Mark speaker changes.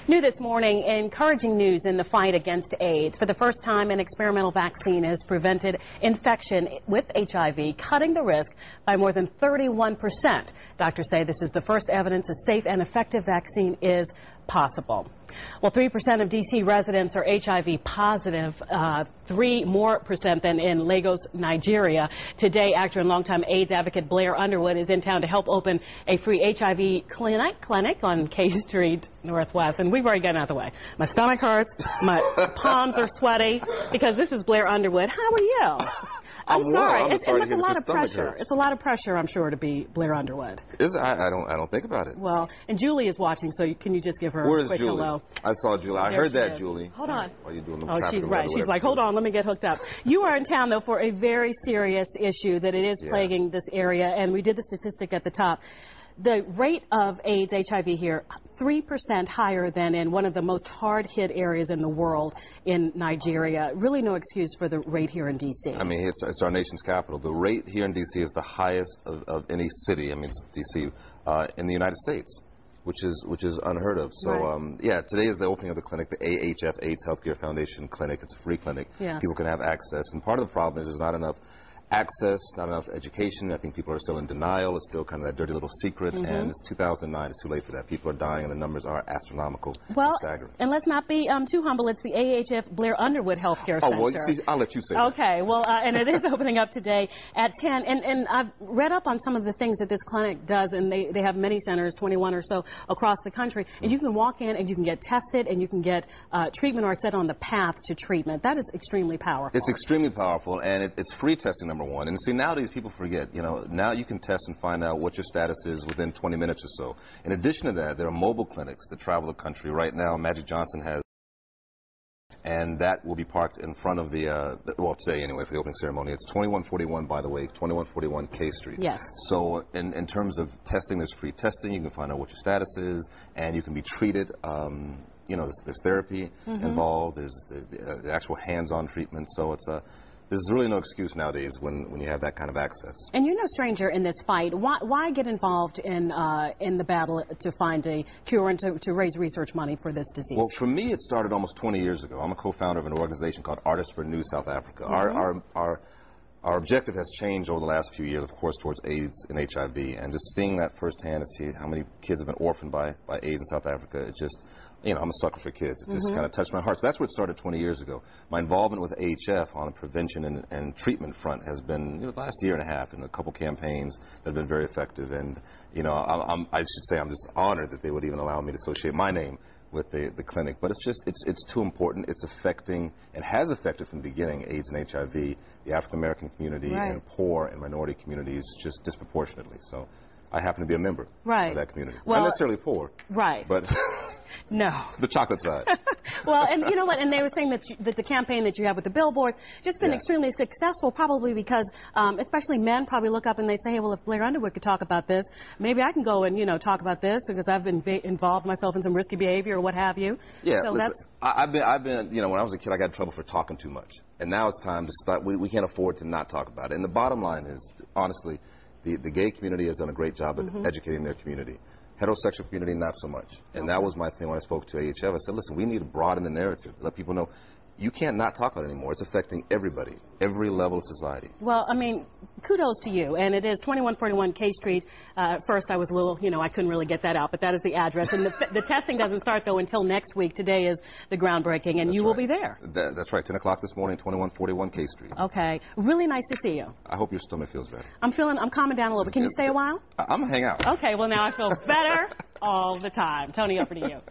Speaker 1: New this morning, encouraging news in the fight against AIDS. For the first time, an experimental vaccine has prevented infection with HIV, cutting the risk by more than 31%. Doctors say this is the first evidence a safe and effective vaccine is possible. Well, 3% of D.C. residents are HIV positive, 3% more than in Lagos, Nigeria. Today, actor and longtime AIDS advocate Blair Underwood is in town to help open a free HIV clinic on K Street Northwest. And we've already gotten out of the way. My stomach hurts, my palms are sweaty, because this is Blair Underwood. How are you? I'm sorry. It's a lot of pressure. It's a lot of pressure, I'm sure, to be Blair Underwood.
Speaker 2: I don't think about it.
Speaker 1: Well, and Julie is watching, so can you just give her a quick
Speaker 2: Julie?
Speaker 1: Hello?
Speaker 2: I saw Julie. I heard that, Julie.
Speaker 1: Hold on.
Speaker 2: Are you doing
Speaker 1: oh, she's right. She's like, hold on, let me get hooked up. You are in town, though, for a very serious issue that it is plaguing this area, and we did the statistic at the top. The rate of AIDS, HIV here, 3% higher than in one of the most hard-hit areas in the world in Nigeria. Really no excuse for the rate here in D.C.
Speaker 2: I mean, it's our nation's capital. The rate here in D.C. is the highest of any city, I mean, D.C., in the United States, which is unheard of. So,
Speaker 1: right.
Speaker 2: Yeah, today is the opening of the clinic, the AHF, AIDS Healthcare Foundation Clinic. It's a free clinic.
Speaker 1: Yes.
Speaker 2: People can have access. And part of the problem is there's not enough access, not enough education. I think people are still in denial. It's still kind of that dirty little secret, and it's 2009. It's too late for that. People are dying, and the numbers are astronomical and staggering.
Speaker 1: And let's not be too humble. It's the AHF Blair Underwood Healthcare Center.
Speaker 2: Oh, well, see, I'll let you say
Speaker 1: okay, well, and it is opening up today at 10. And I've read up on some of the things that this clinic does, and they have many centers, 21 or so, across the country. And you can walk in, and you can get tested, and you can get treatment or set on the path to treatment. That is extremely powerful.
Speaker 2: It's extremely powerful, and it's free testing, number one. And see, nowadays people forget, you know, now you can test and find out what your status is within 20 minutes or so. In addition to that, there are mobile clinics that travel the country. Right now, Magic Johnson has, and that will be parked in front of the, well, today anyway, for the opening ceremony. It's 2141, by the way, 2141 K Street.
Speaker 1: Yes.
Speaker 2: So in terms of testing, there's free testing. You can find out what your status is, and you can be treated. You know, there's therapy involved. There's the actual hands-on treatment. So it's a there's really no excuse nowadays when you have that kind of access. And
Speaker 1: you're no stranger in this fight. Why get involved in the battle to find a cure and to raise research money for this disease?
Speaker 2: Well, for me, it started almost 20 years ago. I'm a co-founder of an organization called Artists for New South Africa. Our objective has changed over the last few years, of course, towards AIDS and HIV, and just seeing that firsthand to see how many kids have been orphaned by AIDS in South Africa, it just, you know, I'm a sucker for kids. It just kind of touched my heart. So that's where it started 20 years ago. My involvement with AHF on the prevention and treatment front has been, you know, the last year and a half, and a couple campaigns that have been very effective. And, you know, I should say I'm just honored that they would even allow me to associate my name with the clinic, but it's just it's too important. It's affecting and has affected from the beginning AIDS and HIV, the African American community, and poor and minority communities just disproportionately. So I happen to be a member of that community.
Speaker 1: Well,
Speaker 2: not necessarily poor, but
Speaker 1: no,
Speaker 2: the chocolate side.
Speaker 1: Well, and you know what? And they were saying that the campaign that you have with the billboards just been extremely successful, probably because especially men probably look up and they say, hey, well, if Blair Underwood could talk about this, maybe I can go and, you know, talk about this because I've been involved myself in some risky behavior or what have you.
Speaker 2: Yeah,
Speaker 1: so
Speaker 2: listen, I've been, you know, when I was a kid, I got in trouble for talking too much, and now it's time to start. We can't afford to not talk about it. And the bottom line is, honestly, the gay community has done a great job at educating their community. Heterosexual community, not so much. And that was my thing when I spoke to AHF. I said, listen, we need to broaden the narrative, let people know you can't not talk about it anymore. It's affecting everybody, every level of society. Well,
Speaker 1: I mean, kudos to you. And it is 2141 K Street. First, I was a little, you know, I couldn't really get that out, but that is the address. And the testing doesn't start, though, until next week. Today is the groundbreaking, and you will be there.
Speaker 2: That's right, 10 o'clock this morning, 2141 K Street.
Speaker 1: Okay. Really nice to see you.
Speaker 2: I hope your stomach feels better.
Speaker 1: I'm calming down a little bit. Can you stay a while?
Speaker 2: I'm going to hang out.
Speaker 1: Okay, well, now I feel better all the time. Tony, over to you.